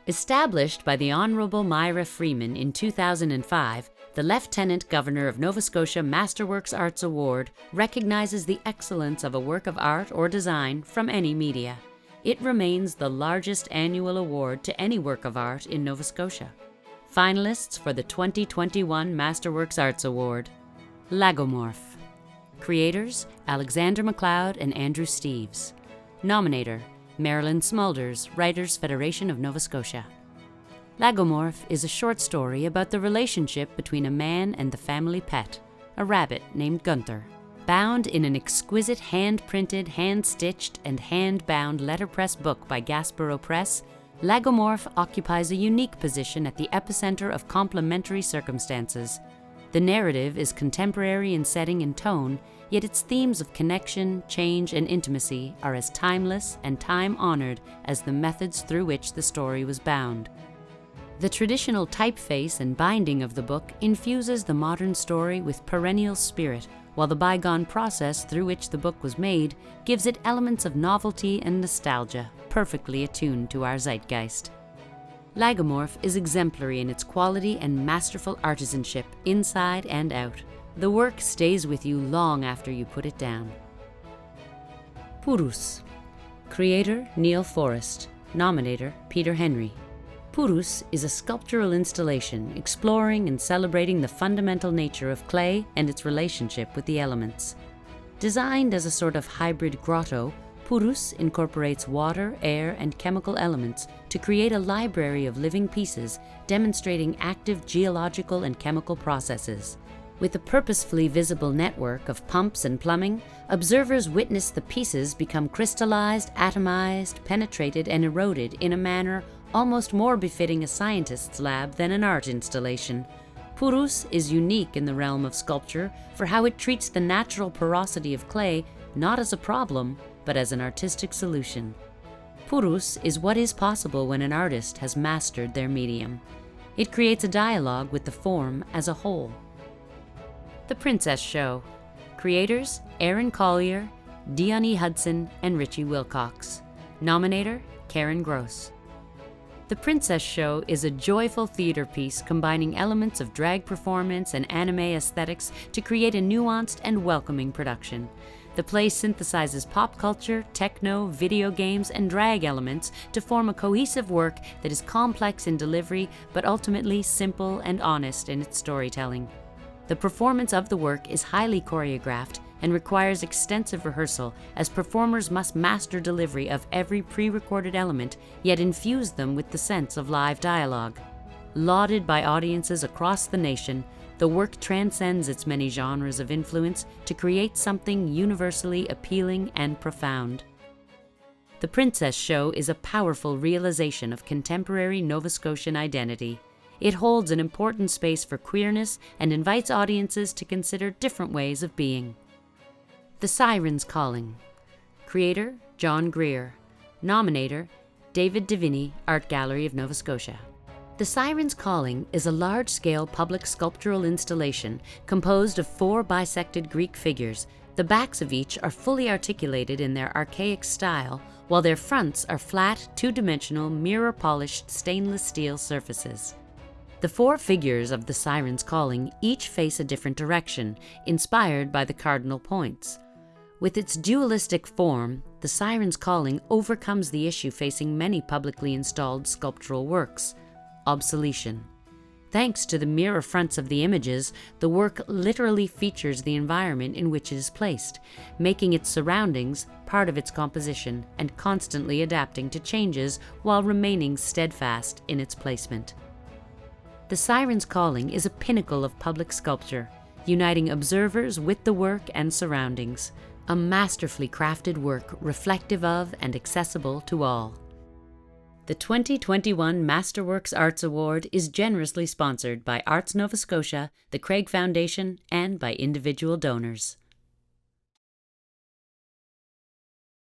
Established by the Honourable Myra Freeman in 2005, the Lieutenant Governor of Nova Scotia Masterworks Arts Award recognizes the excellence of a work of art or design from any media. It remains the largest annual award to any work of art in Nova Scotia. Finalists for the 2021 Masterworks Arts Award: Lagomorph. Creators: Alexander MacLeod and Andrew Steeves. Nominator: Marilyn Smulders, Writers Federation of Nova Scotia. Lagomorph is a short story about the relationship between a man and the family pet, a rabbit named Gunther. Bound in an exquisite hand-printed, hand-stitched, and hand-bound letterpress book by Gaspereau Press, Lagomorph occupies a unique position at the epicenter of complementary circumstances. The narrative is contemporary in setting and tone, yet its themes of connection, change, and intimacy are as timeless and time-honored as the methods through which the story was bound. The traditional typeface and binding of the book infuses the modern story with perennial spirit, while the bygone process through which the book was made gives it elements of novelty and nostalgia, perfectly attuned to our zeitgeist. Lagomorph is exemplary in its quality and masterful artisanship, inside and out. The work stays with you long after you put it down. Pøros. Creator: Neil Forrest. Nominator: Peter Henry. Pøros is a sculptural installation exploring and celebrating the fundamental nature of clay and its relationship with the elements. Designed as a sort of hybrid grotto, Pøros incorporates water, air, and chemical elements to create a library of living pieces demonstrating active geological and chemical processes. With a purposefully visible network of pumps and plumbing, observers witness the pieces become crystallized, atomized, penetrated, and eroded in a manner almost more befitting a scientist's lab than an art installation. Pøros is unique in the realm of sculpture for how it treats the natural porosity of clay not as a problem, but as an artistic solution. Pøros is what is possible when an artist has mastered their medium. It creates a dialogue with the form as a whole. The Princess Show. Creators: Aaron Collier, Dion Hudson, and Richie Wilcox. Nominator: Karen Gross. The Princess Show is a joyful theater piece combining elements of drag performance and anime aesthetics to create a nuanced and welcoming production. The play synthesizes pop culture, techno, video games, and drag elements to form a cohesive work that is complex in delivery but ultimately simple and honest in its storytelling. The performance of the work is highly choreographed and requires extensive rehearsal, as performers must master delivery of every pre-recorded element, yet infuse them with the sense of live dialogue. Lauded by audiences across the nation, the work transcends its many genres of influence to create something universally appealing and profound. The Princess Show is a powerful realization of contemporary Nova Scotian identity. It holds an important space for queerness and invites audiences to consider different ways of being. The Sirens Calling. Creator: John Greer. Nominator: David Deviney, Art Gallery of Nova Scotia. The Sirens Calling is a large-scale public sculptural installation composed of 4 bisected Greek figures. The backs of each are fully articulated in their archaic style, while their fronts are flat, two-dimensional, mirror-polished stainless steel surfaces. The 4 figures of the Sirens Calling each face a different direction, inspired by the cardinal points. With its dualistic form, the Sirens Calling overcomes the issue facing many publicly installed sculptural works: obsolescence. Thanks to the mirror fronts of the images, the work literally features the environment in which it is placed, making its surroundings part of its composition and constantly adapting to changes while remaining steadfast in its placement. The Sirens Calling is a pinnacle of public sculpture, uniting observers with the work and surroundings, a masterfully crafted work reflective of and accessible to all. The 2021 Masterworks Arts Award is generously sponsored by Arts Nova Scotia, the Craig Foundation, and by individual donors.